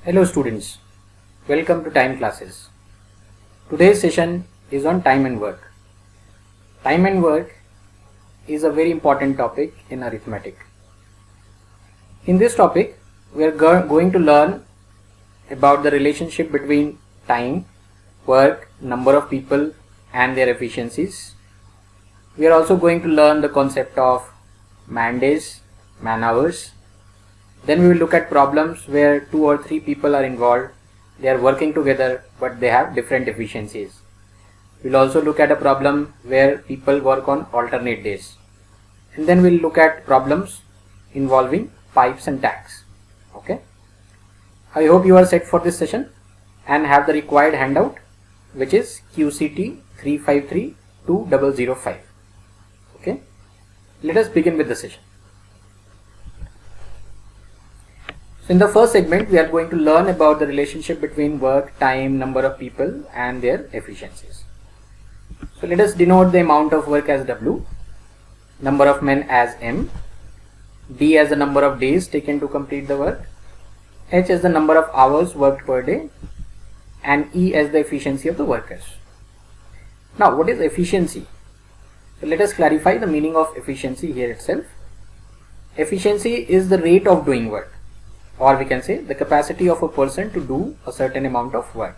Hello students, welcome to Time Classes. Today's session is on time and work. Time and work is a very important topic in arithmetic. In this topic, we are going to learn about the relationship between time, work, number of people and their efficiencies. We are also going to learn the concept of man days, man hours. Then we will look at problems where 2 or 3 people are involved. They are working together but they have different efficiencies. We will also look at a problem where people work on alternate days. And then we will look at problems involving pipes and tanks. Okay. I hope you are set for this session and have the required handout, which is QCT 353-2005. Okay. Let us begin with the session. So in the first segment, we are going to learn about the relationship between work, time, number of people and their efficiencies. So let us denote the amount of work as W, number of men as M, D as the number of days taken to complete the work, H as the number of hours worked per day, and E as the efficiency of the workers. Now what is efficiency? So let us clarify the meaning of efficiency here itself. Efficiency is the rate of doing work, or we can say the capacity of a person to do a certain amount of work.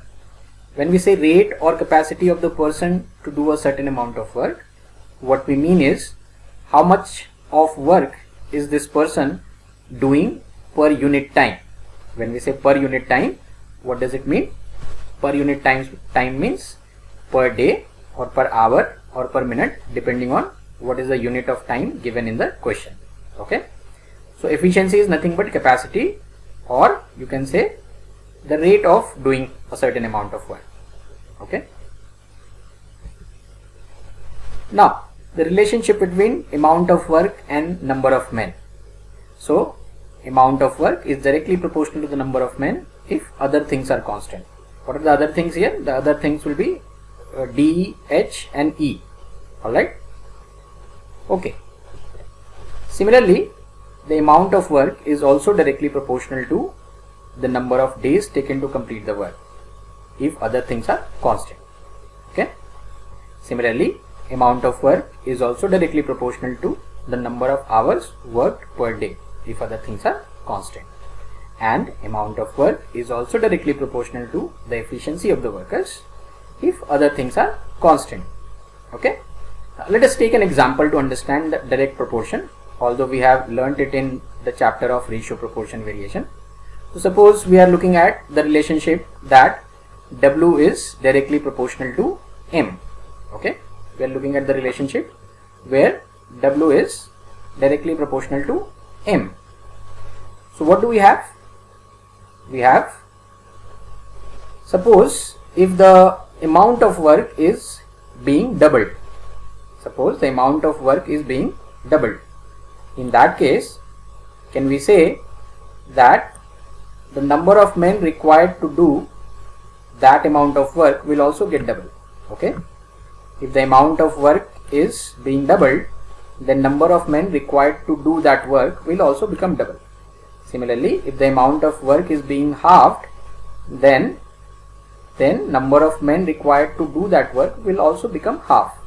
When we say rate or capacity of the person to do a certain amount of work, what we mean is how much of work is this person doing per unit time. When we say per unit time, what does it mean? Per unit time means per day or per hour or per minute, depending on what is the unit of time given in the question. Okay. So efficiency is nothing but capacity, or you can say the rate of doing a certain amount of work. Okay. Now the relationship between amount of work and number of men. So amount of work is directly proportional to the number of men if other things are constant. What are the other things here? The other things will be D, H and E. Alright. Okay. Similarly, the amount of work is also directly proportional to the number of days taken to complete the work if other things are constant. Okay. Similarly, amount of work is also directly proportional to the number of hours worked per day if other things are constant. And amount of work is also directly proportional to the efficiency of the workers if other things are constant. Okay. Now, let us take an example to understand the direct proportion, although we have learnt it in the chapter of ratio, proportion, variation. So suppose we are looking at the relationship that W is directly proportional to M. Okay. We are looking at the relationship where W is directly proportional to M. So what do we have? We have, suppose if the amount of work is being doubled. Suppose the amount of work is being doubled. In that case, can we say that the number of men required to do that amount of work will also get doubled? Okay. If the amount of work is being doubled, then number of men required to do that work will also become double. Similarly, if the amount of work is being halved, then number of men required to do that work will also become half.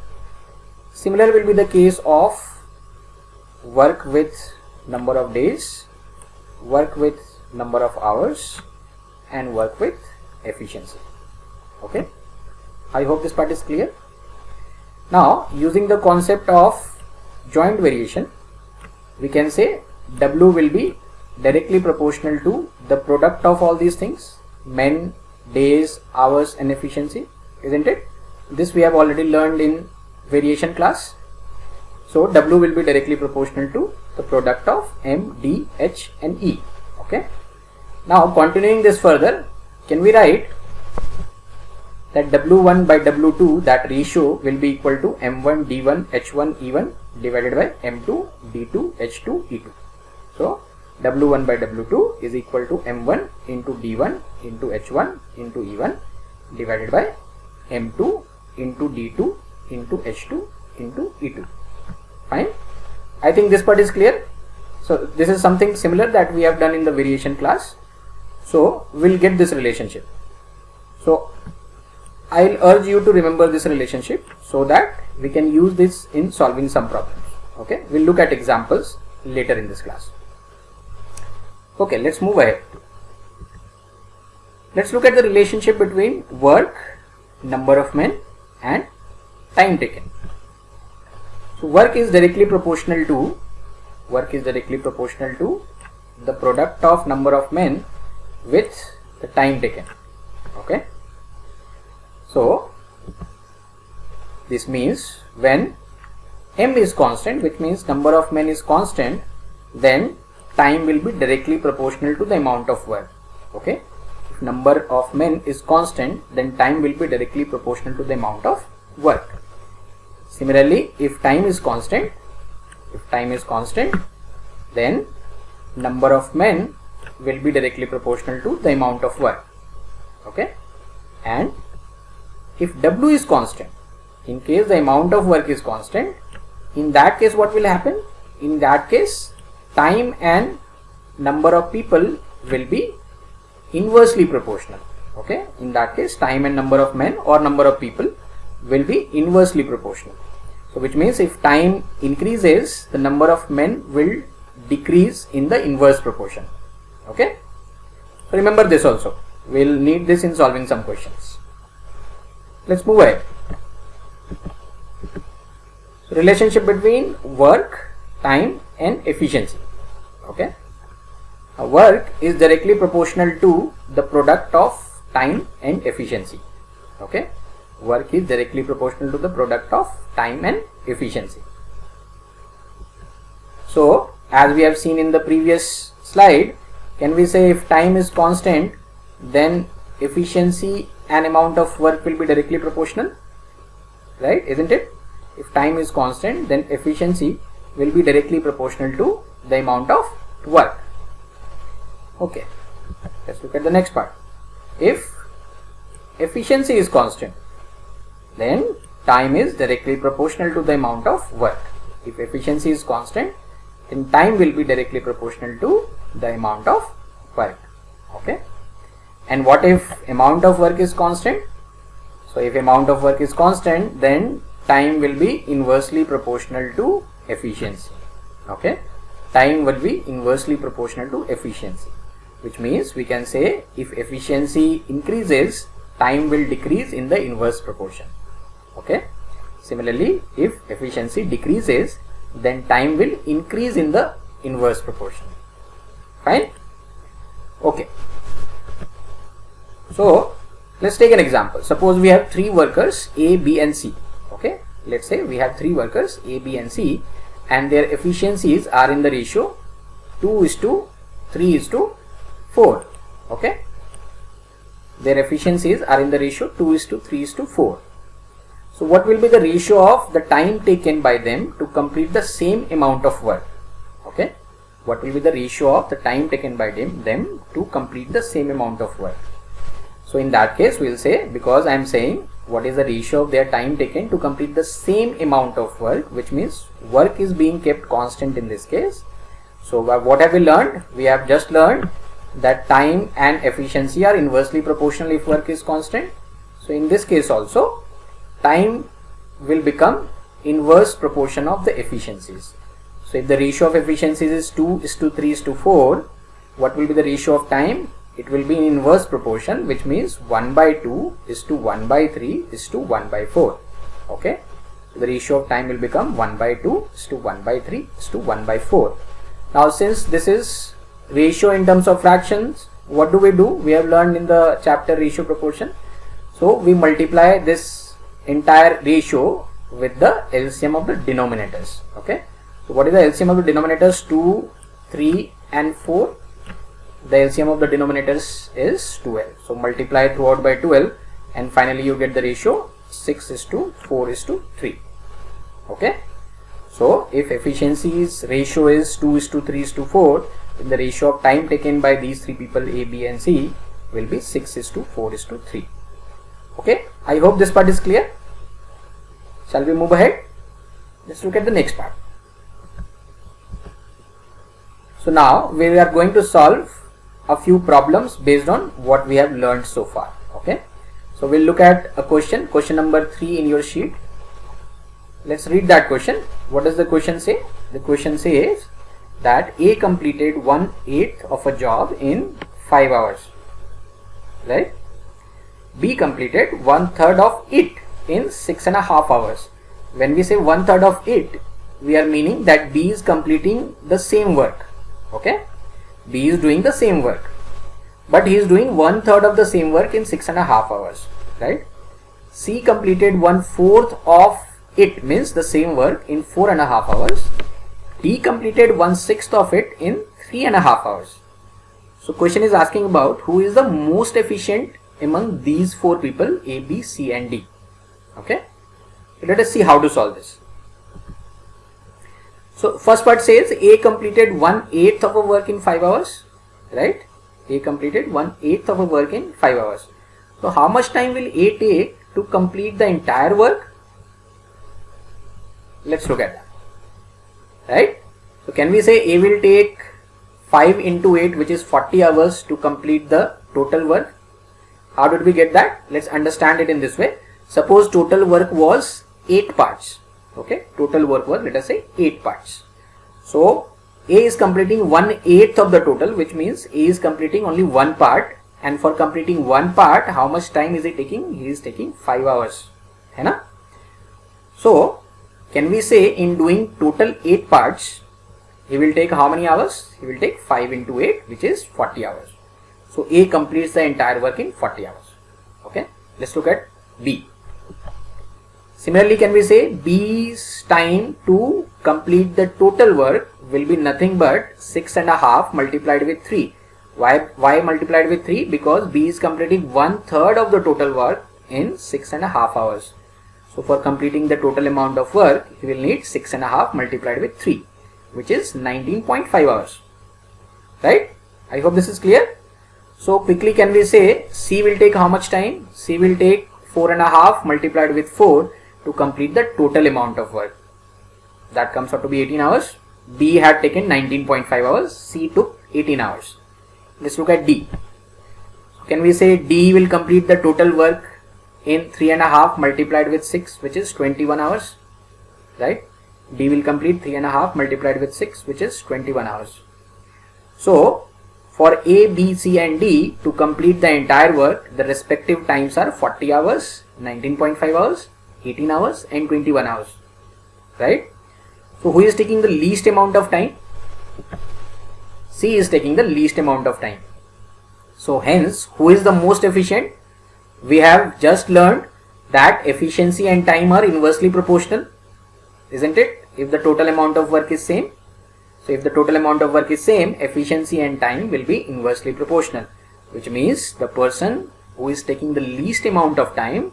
Similar will be the case of work with number of days, work with number of hours and work with efficiency. Okay. I hope this part is clear. Now using the concept of joint variation, we can say W will be directly proportional to the product of all these things, men, days, hours and efficiency, isn't it? This we have already learned in variation class. So W will be directly proportional to the product of M, D, H and E. Okay. Now continuing this further, can we write that W1 by W2, that ratio will be equal to M1 D1 H1 E1 divided by M2 D2 H2 E2. So W1 by W2 is equal to M1 into D1 into H1 into E1 divided by M2 into D2 into H2 into E2. Fine. I think this part is clear. So this is something similar that we have done in the variation class. So we'll get this relationship. So I'll urge you to remember this relationship so that we can use this in solving some problems. Okay, we'll look at examples later in this class. Okay, let's move ahead. Let's look at the relationship between work, number of men and time taken. So work is directly proportional to the product of number of men with the time taken. Okay, so this means when m is constant, which means number of men is constant, then time will be directly proportional to the amount of work. Okay, if number of men is constant, then time will be directly proportional to the amount of work. Similarly, if time is constant, then number of men will be directly proportional to the amount of work. Okay, and if W is constant, in case the amount of work is constant, in that case what will happen? In that case, time and number of people will be inversely proportional. Okay, in that case, time and number of men or number of people will be inversely proportional. So which means if time increases, the number of men will decrease in the inverse proportion. Okay, so remember this also. We'll need this in solving some questions. Let's move ahead. So relationship between work, time and efficiency. Okay, work is directly proportional to the product of time and efficiency. Okay, work is directly proportional to the product of time and efficiency. So as we have seen in the previous slide, can we say if time is constant, then efficiency and amount of work will be directly proportional, right? Isn't it? If time is constant, then efficiency will be directly proportional to the amount of work. Okay, let's look at the next part. If efficiency is constant, then time is directly proportional to the amount of work. If efficiency is constant, then time will be directly proportional to the amount of work. Okay, and what if amount of work is constant? So if amount of work is constant, then time will be inversely proportional to efficiency. Okay, time will be inversely proportional to efficiency, which means we can say if efficiency increases, time will decrease in the inverse proportion. Okay, similarly, if efficiency decreases, then time will increase in the inverse proportion. Fine. Okay, so let's take an example. Suppose we have three workers A, B and C. Okay, let's say we have three workers A, B and C, and their efficiencies are in the ratio 2:3:4. Okay, their efficiencies are in the ratio 2:3:4. So what will be the ratio of the time taken by them to complete the same amount of work? Okay, what will be the ratio of the time taken by them to complete the same amount of work? So in that case, we will say, because I am saying what is the ratio of their time taken to complete the same amount of work, which means work is being kept constant in this case. So what have we learned? We have just learned that time and efficiency are inversely proportional if work is constant. So in this case also, time will become inverse proportion of the efficiencies. So if the ratio of efficiencies is 2:3:4, what will be the ratio of time? It will be in inverse proportion, which means 1/2:1/3:1/4. Okay, so the ratio of time will become 1/2:1/3:1/4. Now since this is ratio in terms of fractions, what do? We have learned in the chapter ratio proportion. So we multiply this entire ratio with the LCM of the denominators. Okay, so what is the LCM of the denominators? 2, 3 and 4. The LCM of the denominators is 12. So multiply throughout by 12 and finally you get the ratio 6:4:3. Okay, so if efficiency's ratio is 2:3:4, then the ratio of time taken by these three people A, B and C will be 6:4:3. Okay, I hope this part is clear. Shall we move ahead? Let's look at the next part. So now we are going to solve a few problems based on what we have learned so far. Okay, so we'll look at a question number 3 in your sheet. Let's read that question. What does the question say? The question says that A completed 1/8 of a job in 5 hours, right? B completed 1/3 of it in 6.5 hours. When we say 1/3 of it, we are meaning that B is completing the same work. Okay, B is doing the same work, but he is doing 1/3 of the same work in 6.5 hours, right? C completed 1/4 of it, means the same work, in 4.5 hours. D completed 1/6 of it in 3.5 hours. So question is asking about who is the most efficient among these 4 people, A, B, C and D. Okay, so let us see how to solve this. So first part says A completed 1/8 of a work in 5 hours, right? A completed 1/8 of a work in 5 hours. So how much time will A take to complete the entire work? Let's look at that, right? So can we say A will take 5 into 8, which is 40 hours to complete the total work? How did we get that? Let's understand it in this way. Suppose total work was 8 parts. Okay, total work was, let us say, 8 parts. So A is completing 1/8 of the total, which means A is completing only one part, and for completing one part, how much time is he taking? He is taking 5 hours. है ना? So can we say in doing total 8 parts, he will take how many hours? He will take 5 into 8, which is 40 hours. So A completes the entire work in 40 hours. Okay, let's look at B. Similarly, can we say B's time to complete the total work will be nothing but 6.5 multiplied with 3. Why multiplied with 3? Because B is completing 1/3 of the total work in 6.5 hours. So for completing the total amount of work, he will need 6.5 multiplied with 3, which is 19.5 hours. Right? I hope this is clear. So quickly can we say C will take how much time? C will take 4.5 multiplied with 4 to complete the total amount of work. That comes out to be 18 hours. B had taken 19.5 hours. C took 18 hours. Let's look at D. Can we say D will complete the total work in 3.5 multiplied with 6, which is 21 hours, right? D will complete 3.5 multiplied with 6, which is 21 hours. So for A, B, C and D to complete the entire work, the respective times are 40 hours, 19.5 hours, 18 hours and 21 hours, right? So who is taking the least amount of time? C is taking the least amount of time. So hence, who is the most efficient? We have just learned that efficiency and time are inversely proportional, isn't it? If the total amount of work is same. So if the total amount of work is same, efficiency and time will be inversely proportional, which means the person who is taking the least amount of time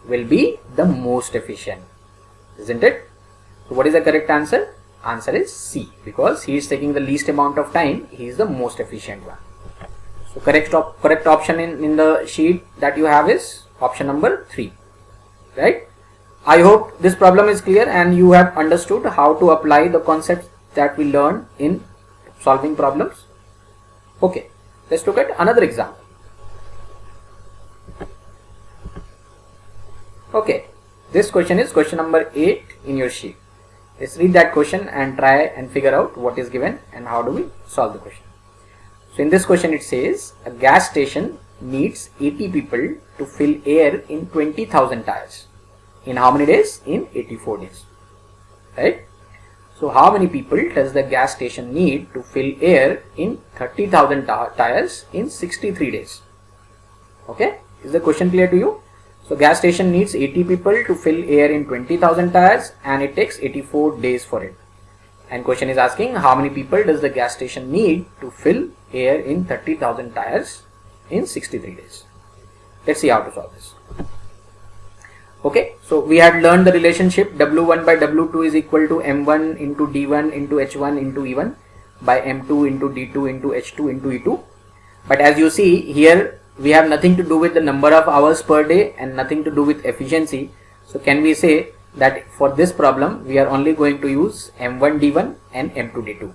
will be the most efficient, isn't it? So what is the correct answer? Answer is C, because he is taking the least amount of time, he is the most efficient one. So correct option in the sheet that you have is option number 3, right? I hope this problem is clear and you have understood how to apply the concepts that we learned in solving problems. Okay, let's look at another example. Okay, this question is question number 8 in your sheet. Let's read that question and try and figure out what is given and how do we solve the question. So in this question it says a gas station needs 80 people to fill air in 20,000 tires. In how many days? In 84 days, right? So how many people does the gas station need to fill air in 30,000 tires in 63 days? Okay, is the question clear to you? So gas station needs 80 people to fill air in 20,000 tires and it takes 84 days for it. And question is asking how many people does the gas station need to fill air in 30,000 tires in 63 days. Let's see how to solve this. Okay, so we had learned the relationship W1 by W2 is equal to M1 into D1 into H1 into E1 by M2 into D2 into H2 into E2. But as you see here, we have nothing to do with the number of hours per day and nothing to do with efficiency. So can we say that for this problem we are only going to use M1 D1 and M2 D2.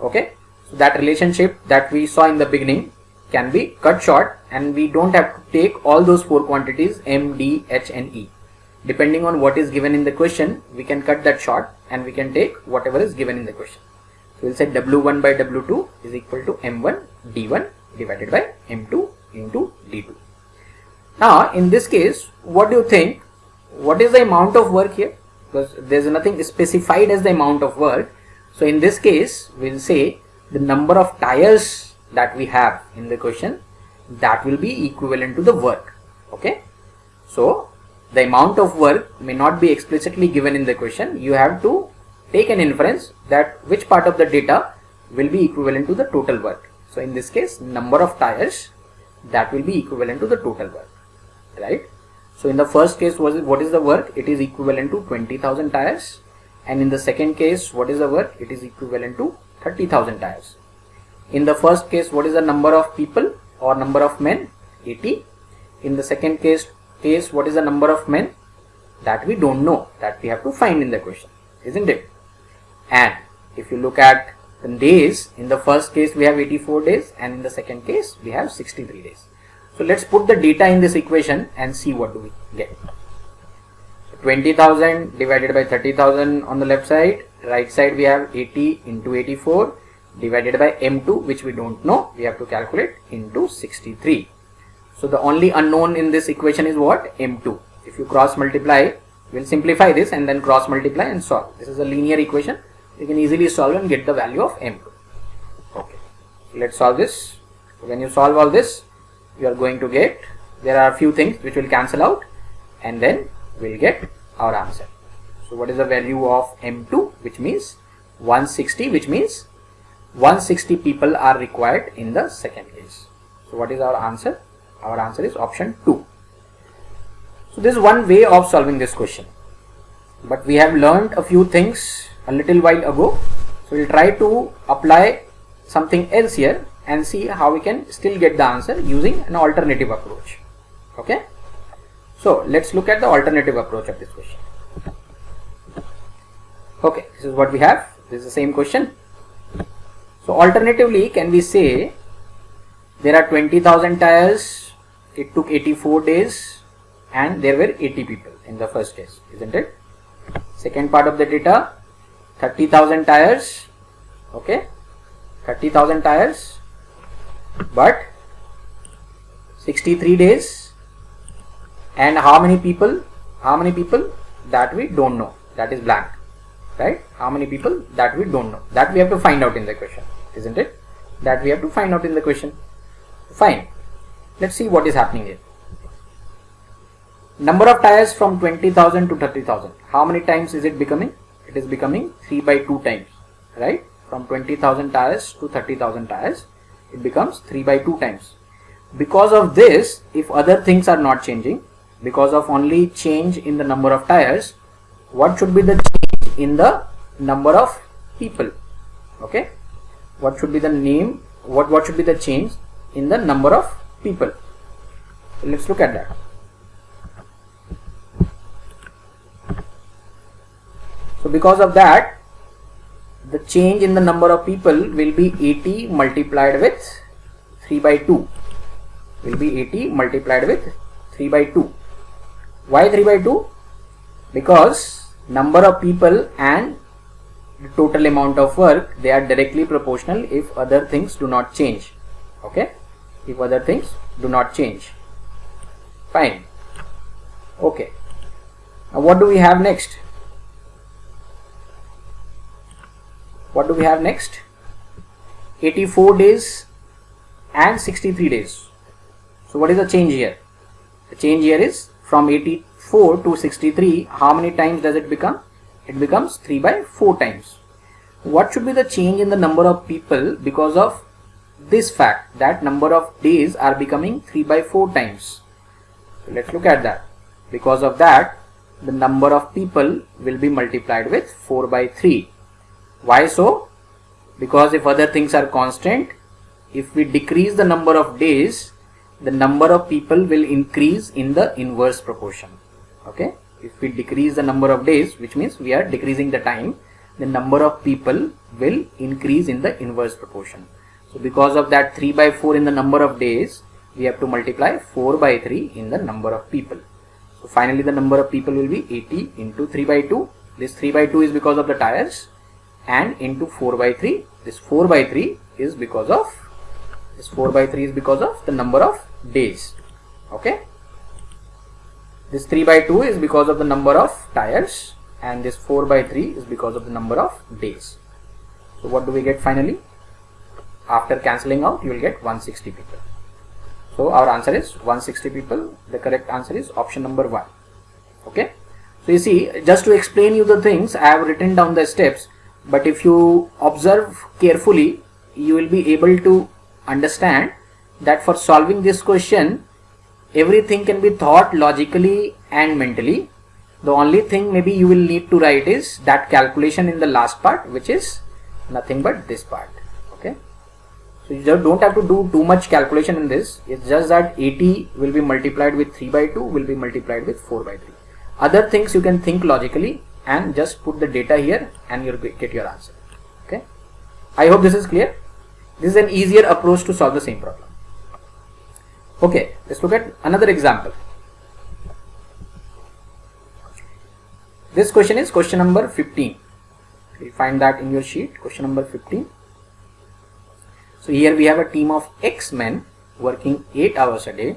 Okay, So that relationship that we saw in the beginning can be cut short, and we don't have to take all those four quantities M, D, H and E. Depending on what is given in the question, we can cut that short and we can take whatever is given in the question. So we'll say W1 by W2 is equal to M1 D1 divided by M2 into D2. Now in this case, what do you think? What is the amount of work here? Because there is nothing specified as the amount of work. So in this case, we'll say the number of tires that we have in the question, that will be equivalent to the work. Okay. So the amount of work may not be explicitly given in the question. You have to take an inference that which part of the data will be equivalent to the total work. So in this case, number of tires, that will be equivalent to the total work, right? So in the first case, what is the work? It is equivalent to 20,000 tires. And in the second case, what is the work? It is equivalent to 30,000 tires. In the first case, what is the number of people or number of men? 80. In the second case, what is the number of men? That we don't know, that we have to find in the question, isn't it? And if you look at the days, in the first case we have 84 days and in the second case we have 63 days. So let's put the data in this equation and see what do we get. 20,000 divided by 30,000 on the left side, right side we have 80 into 84 divided by M2, which we don't know, we have to calculate, into 63. So the only unknown in this equation is what? M2. If you cross multiply, we'll simplify this and then cross multiply and solve. This is a linear equation. You can easily solve and get the value of M2. Okay, so let's solve this. So when you solve all this, you are going to get, there are a few things which will cancel out and then we'll get our answer. So what is the value of M2? Which means 160, which means 160 people are required in the second case. So what is our answer? Our answer is option 2. So this is one way of solving this question. But we have learned a few things a little while ago. So we'll try to apply something else here and see how we can still get the answer using an alternative approach. Okay. So let's look at the alternative approach of this question. Okay, this is what we have. This is the same question. So alternatively, can we say there are 20,000 tires, it took 84 days and there were 80 people in the first case, isn't it? Second part of the data, 30,000 tires, okay, 30,000 tires, but 63 days, and how many people? That we don't know, that is blank, right? How many people? That we don't know, that we have to find out in the question, isn't it? That we have to find out in the question. Fine, let's see what is happening here. Number of tires from 20,000 to 30,000. How many times is it becoming? It is becoming 3 by 2 times, right? From 20,000 tires to 30,000 tires, it becomes 3 by 2 times. Because of this, if other things are not changing, because of only change in the number of tires, what should be the change in the number of people? Okay, what should be the name? What should be the change in the number of people? So let's look at that. So because of that, the change in the number of people will be 80 multiplied with 3 by 2. Will be 80 multiplied with 3 by 2. Why 3 by 2? Because number of people and the total amount of work, they are directly proportional if other things do not change. Okay, if other things do not change. Fine. Okay, now what do we have next? What do we have next? 84 days and 63 days. So what is the change here? The change here is from 84 to 63. How many times does it become? It becomes 3 by 4 times. What should be the change in the number of people because of this fact that number of days are becoming 3 by 4 times? So let's look at that. Because of that, the number of people will be multiplied with 4 by 3. Why so? Because if other things are constant, if we decrease the number of days, the number of people will increase in the inverse proportion. Okay, if we decrease the number of days, which means we are decreasing the time, the number of people will increase in the inverse proportion. So because of that 3 by 4 in the number of days, we have to multiply 4 by 3 in the number of people. So finally the number of people will be 80 into 3 by 2. This 3 by 2 is because of the tires, and into 4 by 3. This 4 by 3 is because of the number of days. Okay. This 3 by 2 is because of the number of tires, and this 4 by 3 is because of the number of days. So what do we get finally? After cancelling out, you will get 160 people. So our answer is 160 people. The correct answer is option number 1. Okay. So you see, just to explain you the things, I have written down the steps, but if you observe carefully, you will be able to understand that for solving this question, everything can be thought logically and mentally. The only thing maybe you will need to write is that calculation in the last part, which is nothing but this part. Okay. So you just don't have to do too much calculation in this. It's just that 80 will be multiplied with 3 by 2 will be multiplied with 4 by 3. Other things you can think logically and just put the data here and you'll get your answer. Okay. I hope this is clear. This is an easier approach to solve the same problem. Okay, let's look at another example. This question is question number 15. You'll find that in your sheet, question number 15. So here we have a team of X men working 8 hours a day.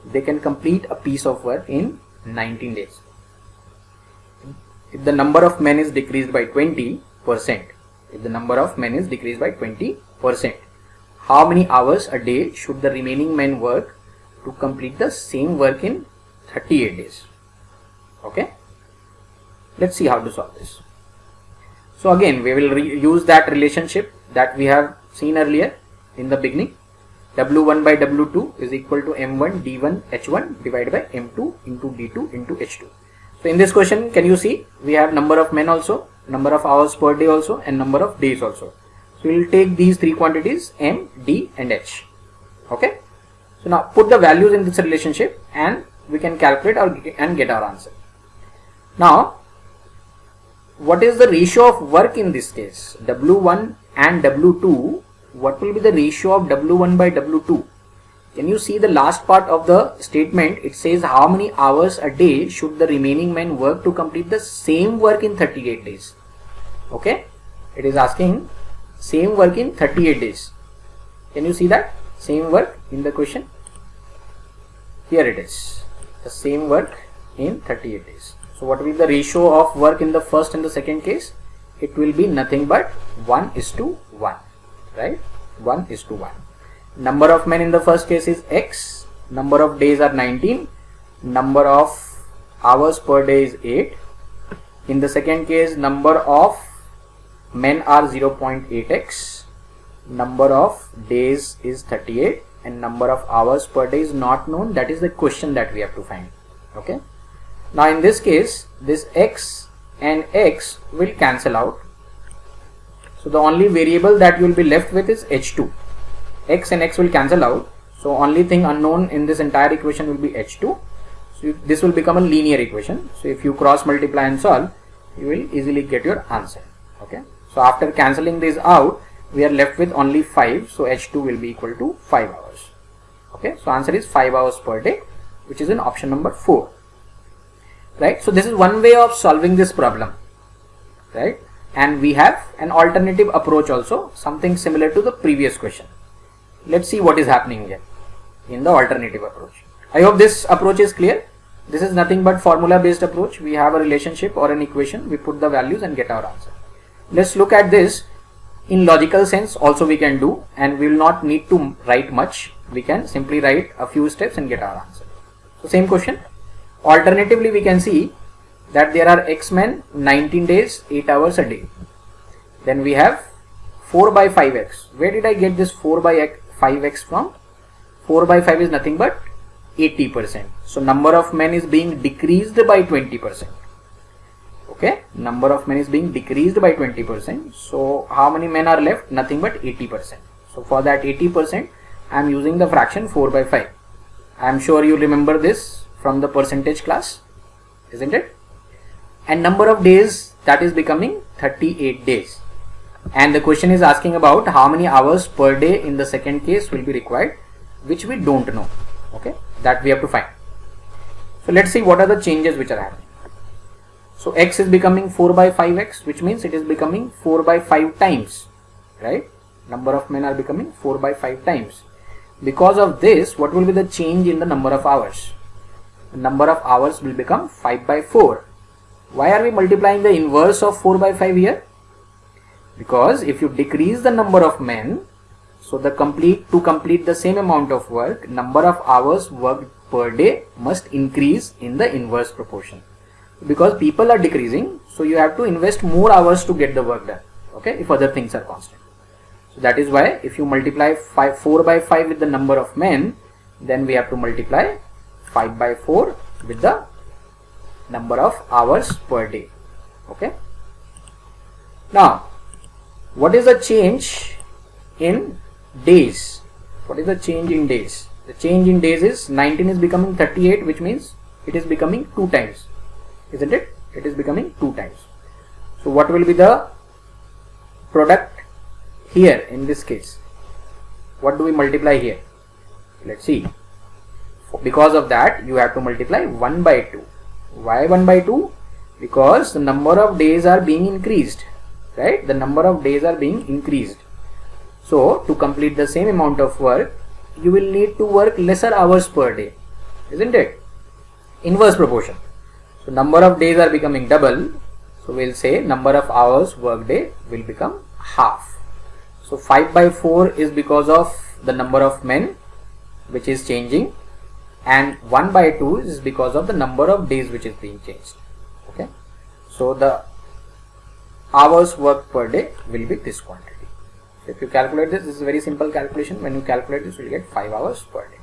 They can complete a piece of work in 19 days. If the number of men is decreased by 20%, how many hours a day should the remaining men work to complete the same work in 38 days? Okay. Let's see how to solve this. So again, we will use that relationship that we have seen earlier in the beginning. W1 by W2 is equal to M1 D1 H1 divided by M2 into D2 into H2. So in this question, can you see we have number of men also, number of hours per day also, and number of days also. So we will take these three quantities M, D and H. Okay. So now put the values in this relationship and we can calculate and get our answer. Now what is the ratio of work in this case? W1 and W2. What will be the ratio of W1 by W2? Can you see the last part of the statement? It says how many hours a day should the remaining men work to complete the same work in 38 days. Okay. It is asking same work in 38 days. Can you see that? Same work in the question. Here it is. The same work in 38 days. So what will be the ratio of work in the first and the second case? It will be nothing but 1:1. Right? 1:1. Number of men in the first case is X. Number of days are 19. Number of hours per day is 8. In the second case, number of men are 0.8x. Number of days is 38. And number of hours per day is not known. That is the question that we have to find. Okay. Now in this case, this X and X will cancel out. So the only variable that you will be left with is H2. X and X will cancel out. So only thing unknown in this entire equation will be H2. So this will become a linear equation. So if you cross multiply and solve, you will easily get your answer. Okay. So after cancelling this out, we are left with only 5. So H2 will be equal to 5 hours. Okay. So answer is 5 hours per day, which is in option number 4. Right. So this is one way of solving this problem. Right. And we have an alternative approach also, something similar to the previous question. Let's see what is happening here in the alternative approach. I hope this approach is clear. This is nothing but formula based approach. We have a relationship or an equation. We put the values and get our answer. Let's look at this in logical sense also we can do, and we will not need to write much. We can simply write a few steps and get our answer. So same question. Alternatively, we can see that there are X men 19 days 8 hours a day. Then we have 4 by 5x. Where did I get this 4 by 5x from? 4 by 5 is nothing but 80%. So number of men is being decreased by 20%. Okay, number of men is being decreased by 20%. So how many men are left? Nothing but 80%. So for that 80%, I am using the fraction 4 by 5. I am sure you remember this from the percentage class, isn't it? And number of days, that is becoming 38 days. And the question is asking about how many hours per day in the second case will be required, which we don't know. Okay, that we have to find. So let's see what are the changes which are happening. So x is becoming 4 by 5x, which means it is becoming 4 by 5 times, right? Number of men are becoming 4 by 5 times. Because of this, what will be the change in the number of hours? The number of hours will become 5 by 4. Why are we multiplying the inverse of 4 by 5 here? Because if you decrease the number of men, so to complete the same amount of work, number of hours worked per day must increase in the inverse proportion. Because people are decreasing, so you have to invest more hours to get the work done. Okay, if other things are constant. So that is why if you multiply 4 by 5 with the number of men, then we have to multiply 5 by 4 with the number of hours per day. Okay. Now, what is the change in days? What is the change in days? The change in days is 19 is becoming 38, which means it is becoming 2 times. Isn't it? It is becoming 2 times. So what will be the product here in this case? What do we multiply here? Let's see. Because of that, you have to multiply 1 by 2. Why 1 by 2? Because the number of days are being increased. Right? The number of days are being increased. So to complete the same amount of work, you will need to work lesser hours per day. Isn't it? Inverse proportion. So number of days are becoming double. So we'll say number of hours work day will become half. So 5 by 4 is because of the number of men which is changing, and 1 by 2 is because of the number of days which is being changed. Okay. So the hours worked per day will be this quantity. So if you calculate this is a very simple calculation. When you calculate this, you will get 5 hours per day.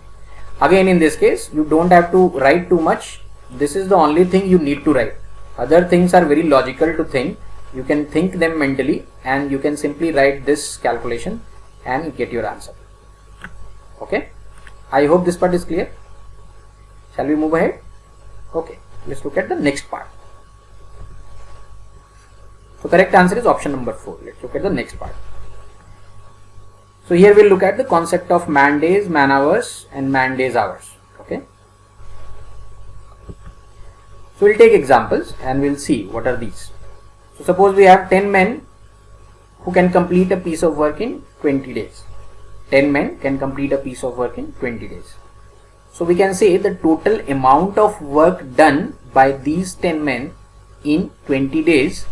Again, in this case, you don't have to write too much. This is the only thing you need to write. Other things are very logical to think. You can think them mentally and you can simply write this calculation and get your answer. Okay. I hope this part is clear. Shall we move ahead? Okay. Let's look at the next part. So correct answer is option number 4. Let's look at the next part. So here we'll look at the concept of man days, man hours and man days hours. Okay. So we'll take examples and we'll see what are these. So suppose we have 10 men who can complete a piece of work in 20 days. 10 men can complete a piece of work in 20 days. So we can say the total amount of work done by these 10 men in 20 days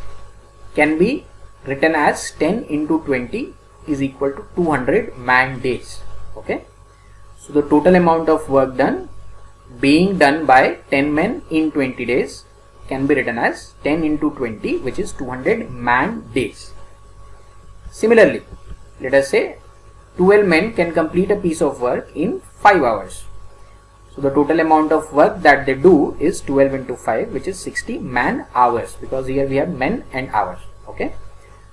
can be written as 10 into 20 is equal to 200 man days. Okay. So the total amount of work done being done by 10 men in 20 days can be written as 10 into 20, which is 200 man days. Similarly, let us say 12 men can complete a piece of work in 5 hours. So the total amount of work that they do is 12 into 5, which is 60 man hours, because here we have men and hours. Okay.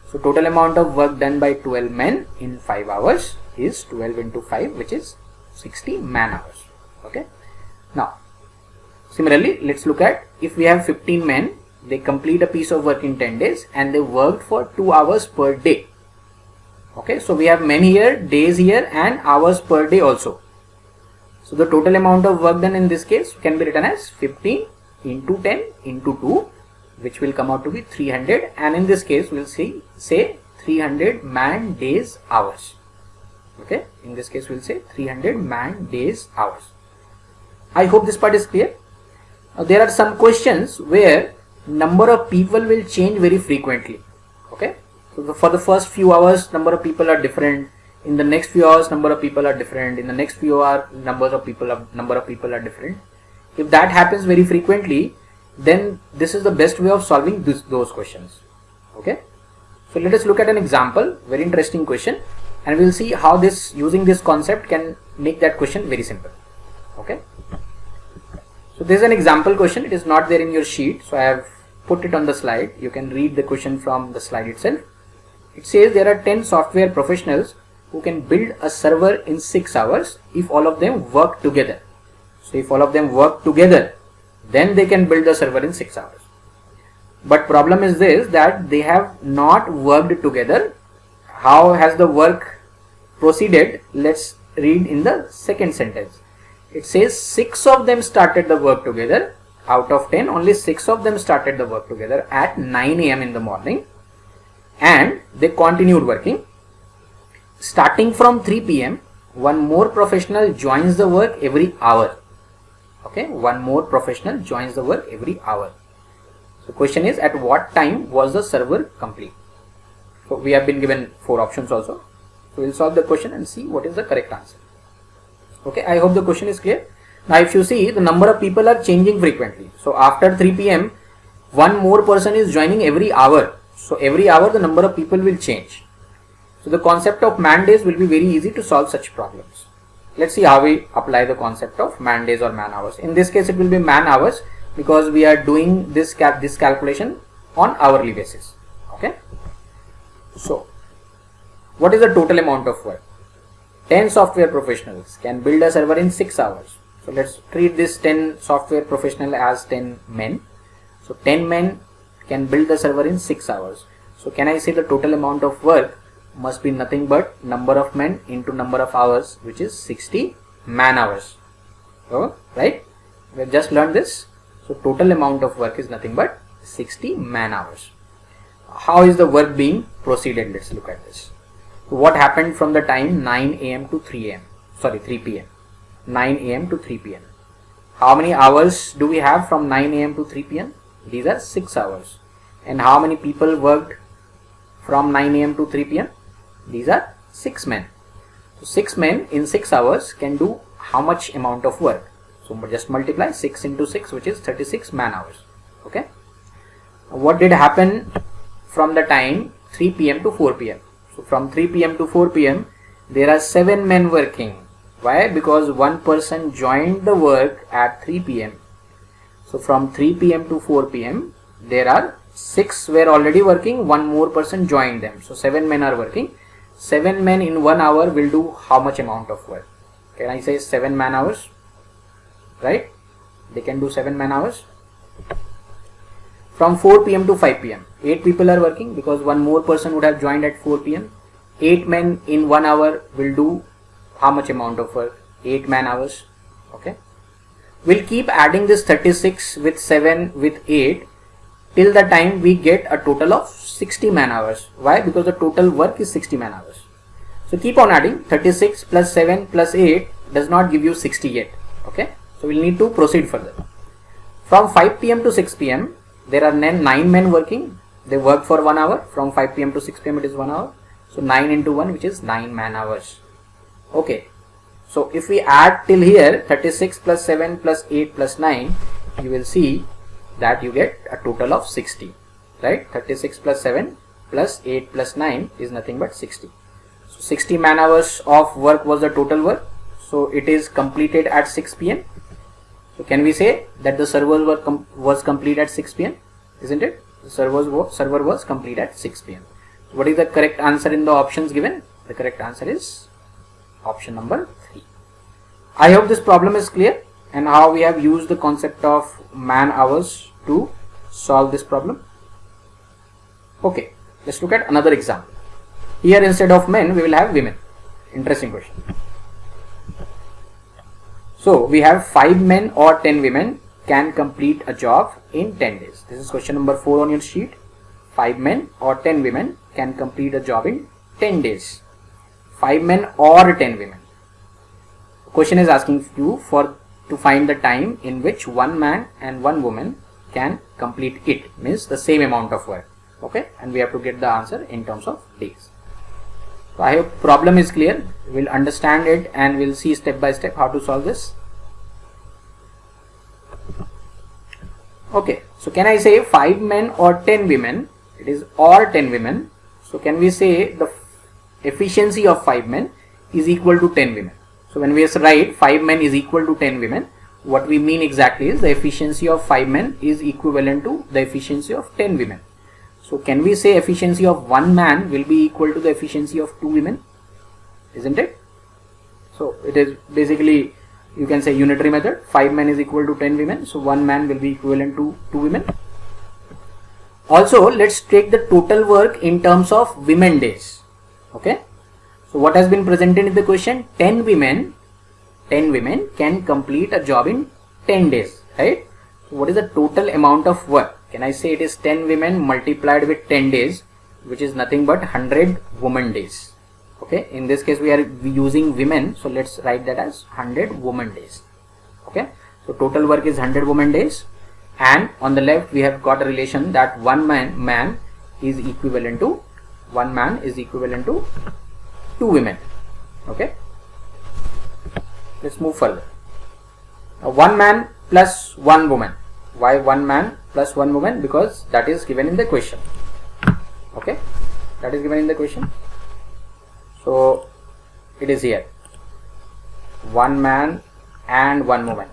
So total amount of work done by 12 men in 5 hours is 12 into 5, which is 60 man hours. Okay. Now, similarly, let's look at if we have 15 men, they complete a piece of work in 10 days and they worked for 2 hours per day. Okay, so we have men here, days here and hours per day also. So the total amount of work done in this case can be written as 15 into 10 into 2, which will come out to be 300, and in this case we'll say 300 man days hours. Okay, in this case we'll say 300 man days hours. I hope this part is clear. Now, there are some questions where number of people will change very frequently. Okay, so for the first few hours number of people are different. In the next few hours number of people are different. In the next few hours number of people are different. If that happens very frequently, then this is the best way of solving those questions. Okay, so let us look at an example, very interesting question, and we'll see how this using this concept can make that question very simple. Okay, so this is an example question. It is not there in your sheet, so I have put it on the slide. You can read the question from the slide itself. It says there are 10 software professionals who can build a server in 6 hours if all of them work together. So if all of them work together, then they can build the server in 6 hours. But problem is this, that they have not worked together. How has the work proceeded? Let's read in the second sentence. It says 6 of them started the work together. Out of 10, only 6 of them started the work together at 9 a.m. in the morning, and they continued working. Starting from 3 p.m, one more professional joins the work every hour. Okay, one more professional joins the work every hour. The question is, at what time was the server complete? So we have been given 4 options also. So we will solve the question and see what is the correct answer. Okay, I hope the question is clear. Now if you see, the number of people are changing frequently. So after 3 p.m, one more person is joining every hour. So every hour the number of people will change. So the concept of man days will be very easy to solve such problems. Let's see how we apply the concept of man days or man hours. In this case it will be man hours, because we are doing this calculation on hourly basis. Okay. So what is the total amount of work? 10 software professionals can build a server in 6 hours. So let's treat this 10 software professional as 10 men. So 10 men can build the server in 6 hours. So can I say the total amount of work must be nothing but number of men into number of hours, which is 60 man hours. Oh, right? We have just learned this. So total amount of work is nothing but 60 man hours. How is the work being proceeded? Let's look at this. So what happened from the time 9 a.m. to 3 a.m. Sorry, 3 p.m. 9 a.m. to 3 p.m. How many hours do we have from 9 a.m. to 3 p.m.? These are 6 hours. And how many people worked from 9 a.m. to 3 p.m.? These are 6 men. So 6 men in 6 hours can do how much amount of work? So just multiply 6 into 6, which is 36 man hours. Okay. What did happen from the time 3 p.m. to 4 p.m.? So from 3 p.m. to 4 p.m. there are 7 men working. Why? Because one person joined the work at 3 p.m. So from 3 p.m. to 4 p.m. there are 6 were already working, one more person joined them. So 7 men are working. 7 men in 1 hour will do how much amount of work? Can I say 7 man hours? Right? They can do 7 man hours. From 4 p.m. to 5 p.m. 8 people are working, because one more person would have joined at 4 p.m. 8 men in 1 hour will do how much amount of work? 8 man hours. Okay. We'll keep adding this 36 with 7 with 8 till the time we get a total of 60 man hours. Why? Because the total work is 60 man hours. So keep on adding. 36 plus 7 plus 8 does not give you 60 yet. Okay. So we'll need to proceed further. From 5 p.m. to 6 p.m. there are 9 men working. They work for 1 hour. From 5 p.m. to 6 p.m. it is 1 hour. So 9 into 1, which is 9 man hours. Okay. So if we add till here 36 plus 7 plus 8 plus 9, you will see that you get a total of 60. Right? 36 plus 7 plus 8 plus 9 is nothing but 60. So 60 man hours of work was the total work. So it is completed at 6 p.m. So can we say that the server was complete at 6 p.m. Isn't it? The server was complete at 6 p.m. So what is the correct answer in the options given? The correct answer is option number 3. I hope this problem is clear, and how we have used the concept of man hours to solve this problem. Okay, let's look at another example. Here instead of men we will have women. Interesting question. So we have 5 men or 10 women can complete a job in 10 days. This is question number 4 on your sheet. 5 men or 10 women can complete a job in 10 days. 5 men or 10 women. The question is asking you to find the time in which 1 man and 1 woman can complete it, means the same amount of work. Okay, and we have to get the answer in terms of days. So I hope problem is clear. We'll understand it and we'll see step by step how to solve this. Okay, so can I say 5 men or 10 women? It is or 10 women. So can we say the efficiency of 5 men is equal to 10 women? So when we write 5 men is equal to 10 women, what we mean exactly is the efficiency of 5 men is equivalent to the efficiency of 10 women. So can we say efficiency of 1 man will be equal to the efficiency of 2 women? Isn't it? So it is basically, you can say unitary method. 5 men is equal to 10 women. So 1 man will be equivalent to 2 women. Also, let's take the total work in terms of women days. Okay. So what has been presented in the question? 10 women can complete a job in 10 days, right? So what is the total amount of work? Can I say it is 10 women multiplied with 10 days, which is nothing but 100 woman days. Okay. In this case, we are using women. So let's write that as 100 woman days. Okay. So total work is 100 woman days. And on the left, we have got a relation that one man is equivalent to 2 women. Okay. Let's move further. Now, 1 man plus 1 woman. Why 1 man plus 1 woman? Because that is given in the question. Okay. That is given in the question. So it is here. 1 man and 1 woman.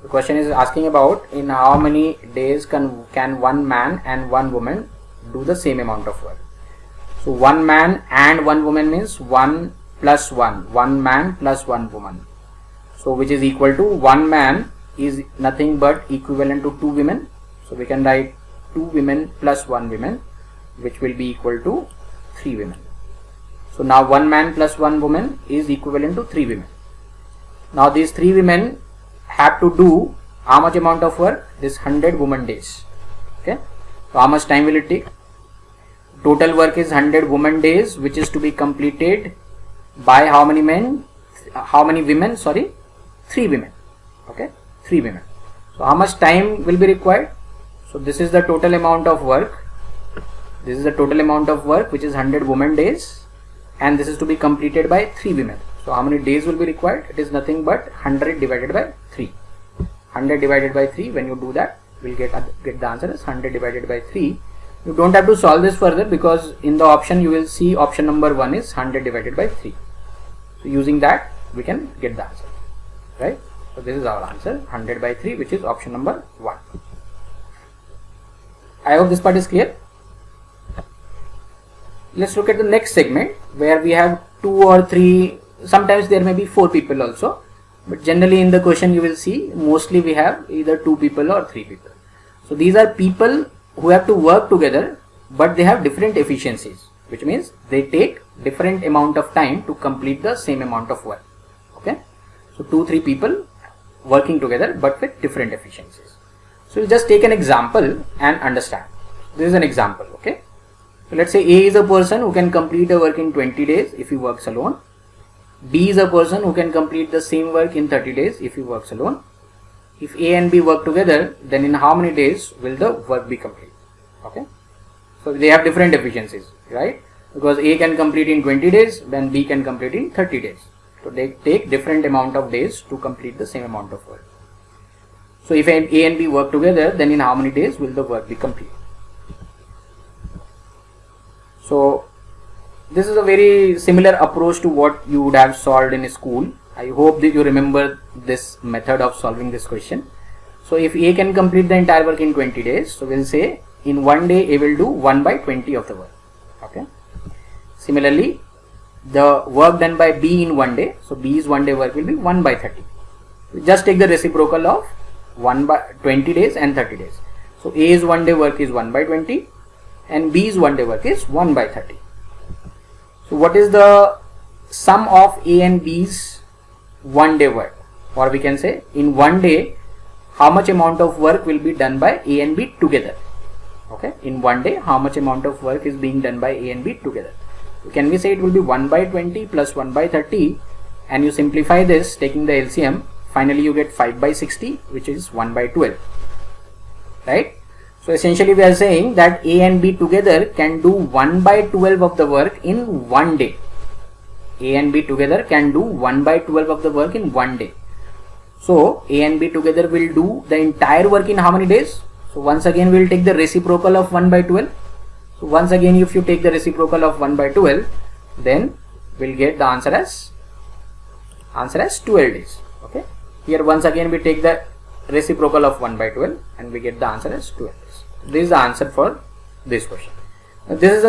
The question is asking about in how many days can 1 man and 1 woman do the same amount of work. So 1 man and 1 woman means 1 plus 1. 1 man plus 1 woman. So which is equal to 1 man is nothing but equivalent to 2 women. So we can write 2 women plus 1 woman, which will be equal to 3 women. So now 1 man plus 1 woman is equivalent to 3 women. Now these 3 women have to do how much amount of work? This 100 woman days. Okay. So how much time will it take? Total work is 100 woman days, which is to be completed by how many men? How many women? Sorry, 3 women. Okay, 3 women. So how much time will be required? So this is the total amount of work. This is the total amount of work, which is 100 woman days, and this is to be completed by 3 women. So how many days will be required? It is nothing but 100 divided by 3. 100 divided by 3. When you do that, we'll get the answer as 100 divided by 3. You don't have to solve this further, because in the option you will see option number 1 is 100 divided by 3. So using that, we can get the answer, right? So this is our answer, 100 by 3, which is option number 1. I hope this part is clear. Let's look at the next segment, where we have 2 or 3, sometimes there may be 4 people also, but generally in the question you will see mostly we have either 2 people or 3 people. So these are people who have to work together, but they have different efficiencies, which means they take different amount of time to complete the same amount of work. Okay. So 2-3 people working together, but with different efficiencies. So we'll just take an example and understand. This is an example. Okay. So let's say A is a person who can complete a work in 20 days if he works alone. B is a person who can complete the same work in 30 days if he works alone. If A and B work together, then in how many days will the work be complete? Okay. So they have different efficiencies, right? Because A can complete in 20 days, then B can complete in 30 days. So they take different amount of days to complete the same amount of work. So if A and B work together, then in how many days will the work be complete? So this is a very similar approach to what you would have solved in school. I hope that you remember this method of solving this question. So if A can complete the entire work in 20 days, so we'll say in one day A will do 1 by 20 of the work. Okay. Similarly, the work done by B in one day, so B's one day work will be 1 by 30. We just take the reciprocal of 1 by 20 days and 30 days. So A's one day work is 1 by 20 and B's one day work is 1 by 30. So what is the sum of A and B's one day work? Or we can say in one day how much amount of work will be done by A and B together. Okay, in one day how much amount of work is being done by A and B together. So can we say it will be 1 by 20 plus 1 by 30, and you simplify this taking the LCM, finally you get 5 by 60, which is 1 by 12, right? So essentially we are saying that A and B together can do 1 by 12 of the work in one day. A and B together can do 1 by 12 of the work in one day. So A and B together will do the entire work in how many days? So once again we will take the reciprocal of 1 by 12. So once again if you take the reciprocal of 1 by 12, then we'll get the answer as 12 days. Okay. Here once again we take the reciprocal of 1 by 12 and we get the answer as 12 days. This is the answer for this question. This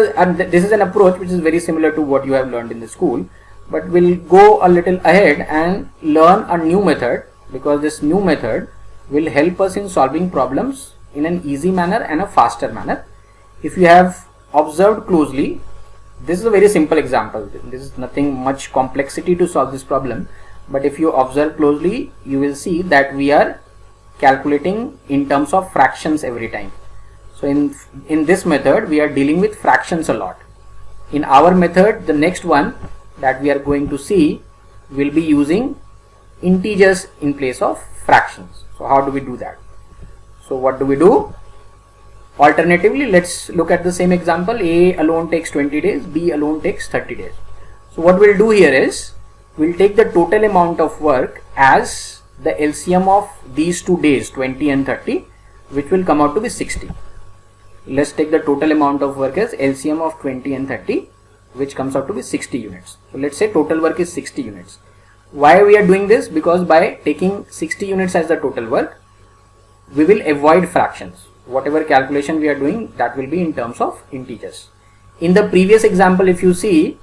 is an approach which is very similar to what you have learned in the school, but we'll go a little ahead and learn a new method, because this new method will help us in solving problems in an easy manner and a faster manner. if you have observed closely, this is a very simple example. This is nothing much complexity to solve this problem, but if you observe closely, you will see that we are calculating in terms of fractions every time. So in this method we are dealing with fractions a lot. In our method, the next one that we are going to see will be using integers in place of fractions. So how do we do that? So what do we do? Alternatively, let's look at the same example. A alone takes 20 days, B alone takes 30 days. So what we'll do here is, we'll take the total amount of work as the LCM of these 2 days, 20 and 30, which will come out to be 60. Let's take the total amount of work as LCM of 20 and 30, which comes out to be 60 units. So let's say total work is 60 units. Why we are doing this? Because by taking 60 units as the total work, we will avoid fractions. Whatever calculation we are doing, that will be in terms of integers. In the previous example, if you see,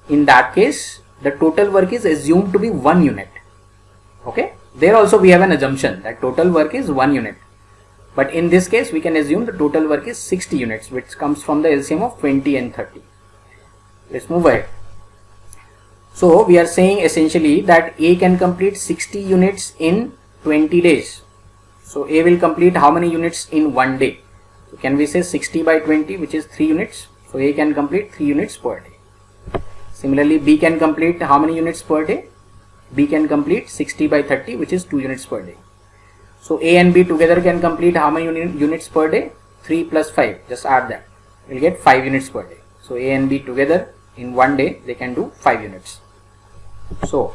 in that case, the total work is assumed to be 1 unit. Okay, there also we have an assumption that total work is 1 unit. But in this case, we can assume the total work is 60 units, which comes from the LCM of 20 and 30. Let's move ahead. So we are saying essentially that A can complete 60 units in 20 days. So A will complete how many units in 1 day? So can we say 60 by 20, which is 3 units? So A can complete 3 units per day. Similarly, B can complete how many units per day? B can complete 60 by 30, which is 2 units per day. So A and B together can complete how many units per day? 3 plus 5, just add that. We'll get 5 units per day. So A and B together in 1 day, they can do 5 units. So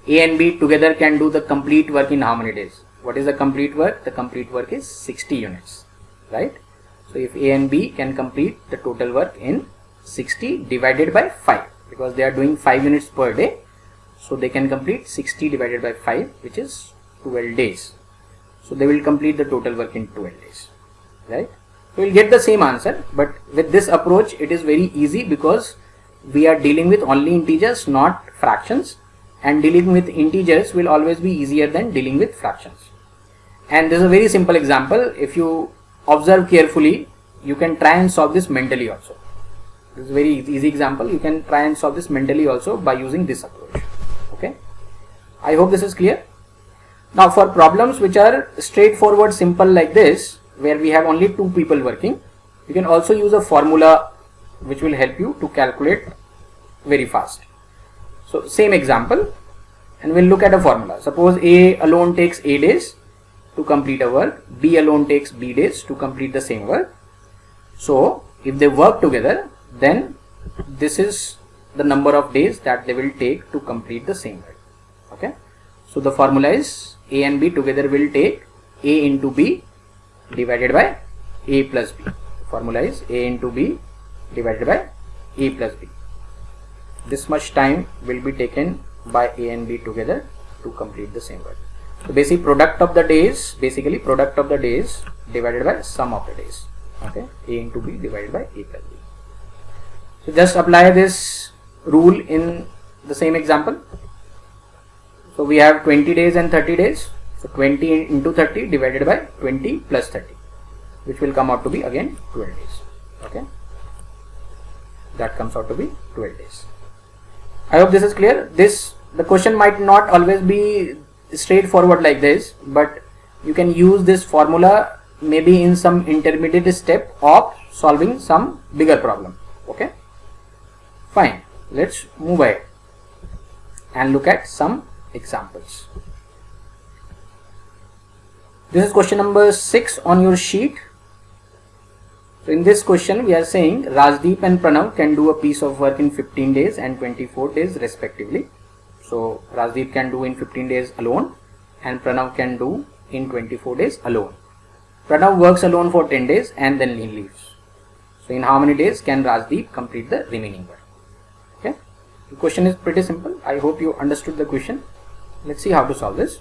A and B together can do the complete work in how many days? What is the complete work? The complete work is 60 units, right? So if A and B can complete the total work in 60 divided by 5, because they are doing 5 units per day, so they can complete 60 divided by 5, which is 12 days. So they will complete the total work in 12 days, right? So we'll get the same answer, but with this approach it is very easy because we are dealing with only integers, not fractions, and dealing with integers will always be easier than dealing with fractions. And this is a very simple example. If you observe carefully, you can try and solve this mentally also. This is a very easy example. You can try and solve this mentally also by using this approach. Okay, I hope this is clear. Now for problems which are straightforward, simple like this, where we have only 2 people working, you can also use a formula which will help you to calculate very fast. So same example, and we'll look at a formula. Suppose A alone takes A days to complete a work, B alone takes B days to complete the same work. So if they work together, then this is the number of days that they will take to complete the same work. Okay, so the formula is A and B together will take A into B divided by A plus B. Formula is A into B divided by A plus B. This much time will be taken by A and B together to complete the same work. So basically product of the days divided by sum of the days. Okay, A into B divided by A plus B. So just apply this rule in the same example. So we have 20 days and 30 days. So 20 into 30 divided by 20 plus 30, which will come out to be again 12 days. Okay, that comes out to be 12 days. I hope this is clear. The question might not always be straightforward like this, but you can use this formula maybe in some intermediate step of solving some bigger problem. Okay, fine. Let's move ahead and look at some examples. This is question number 6 on your sheet. So in this question we are saying Rajdeep and Pranav can do a piece of work in 15 days and 24 days respectively. So Rajdeep can do in 15 days alone and Pranav can do in 24 days alone. Pranav works alone for 10 days and then he leaves. So in how many days can Rajdeep complete the remaining work? Okay, the question is pretty simple. I hope you understood the question. Let's see how to solve this.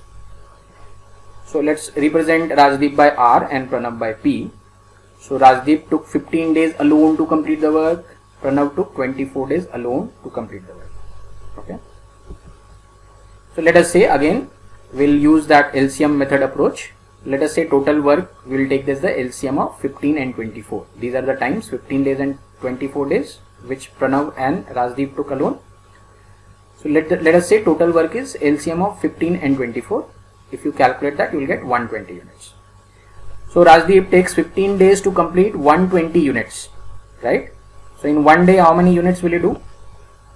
So let's represent Rajdeep by R and Pranav by P. So Rajdeep took 15 days alone to complete the work. Pranav took 24 days alone to complete the work. Okay. So let us say again we'll use that LCM method approach. let us say total work, we will take this the LCM of 15 and 24. These are the times 15 days and 24 days which Pranav and Rajdeep took alone. So let us say total work is LCM of 15 and 24. If you calculate that, you will get 120 units. So Rajdeep takes 15 days to complete 120 units, right? So in one day, how many units will you do?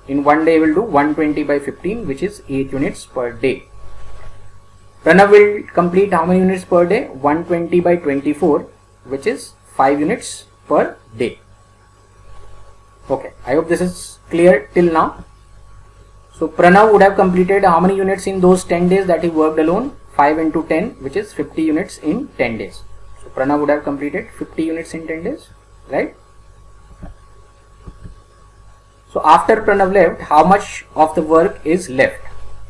In one day, we will do 120 by 15, which is 8 units per day. Pranav will complete how many units per day? 120 by 24, which is 5 units per day. Okay, I hope this is clear till now. So Pranav would have completed how many units in those 10 days that he worked alone? 5 into 10, which is 50 units in 10 days. So Pranav would have completed 50 units in 10 days, right? So after Pranav left, how much of the work is left?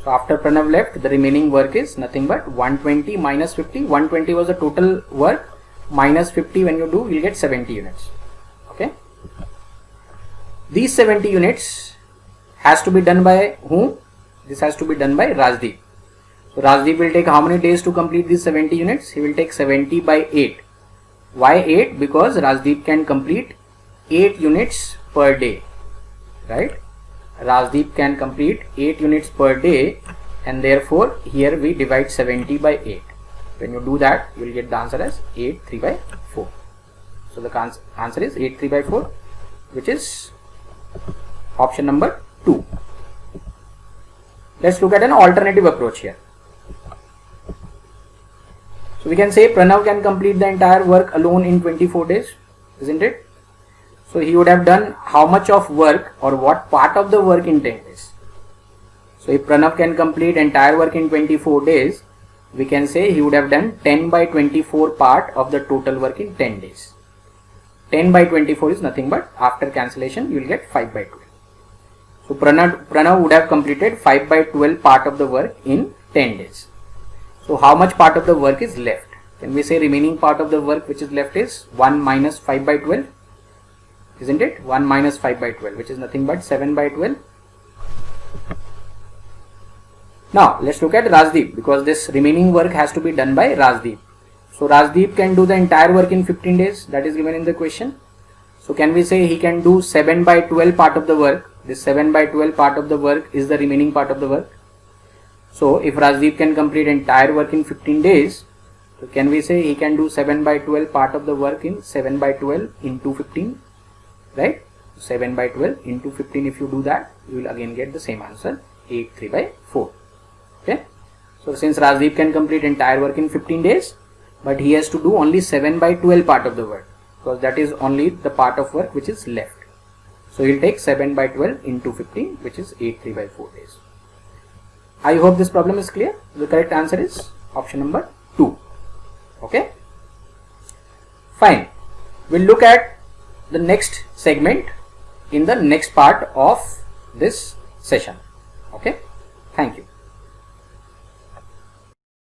So after Pranav left, the remaining work is nothing but 120 minus 50. 120 was the total work, minus 50 when you do, you will get 70 units. Okay. These 70 units has to be done by whom? This has to be done by Rajdeep. So Rajdeep will take how many days to complete these 70 units? He will take 70 by 8. Why 8? Because Rajdeep can complete 8 units per day. Right? Rajdeep can complete 8 units per day, and therefore here we divide 70 by 8. When you do that, you will get the answer as 8 3 by 4. So the answer is 8 3 by 4, which is option number 2. Let's look at an alternative approach here. So we can say Pranav can complete the entire work alone in 24 days, isn't it? So he would have done how much of work or what part of the work in 10 days. So if Pranav can complete entire work in 24 days, we can say he would have done 10 by 24 part of the total work in 10 days. 10 by 24 is nothing but after cancellation you will get 5 by 12. So Pranav would have completed 5 by 12 part of the work in 10 days. So how much part of the work is left? Can we say remaining part of the work which is left is 1 minus 5 by 12? Isn't it? 1 minus 5 by 12, which is nothing but 7 by 12. Now let's look at Rajdeep, because this remaining work has to be done by Rajdeep. So Rajdeep can do the entire work in 15 days, that is given in the question. So can we say he can do 7 by 12 part of the work? This 7 by 12 part of the work is the remaining part of the work. So if Rajdeep can complete entire work in 15 days, so can we say he can do 7 by 12 part of the work in 7 by 12 into 15? Right? 7 by 12 into 15, if you do that, you will again get the same answer, 8 3 by 4. Okay. So since Rajdeep can complete entire work in 15 days, but he has to do only 7 by 12 part of the work, because that is only the part of work which is left. So he will take 7 by 12 into 15, which is 8 3 by 4 days. I hope this problem is clear. The correct answer is option number 2. Okay. Fine. We'll look at the next segment in the next part of this session. Okay. Thank you.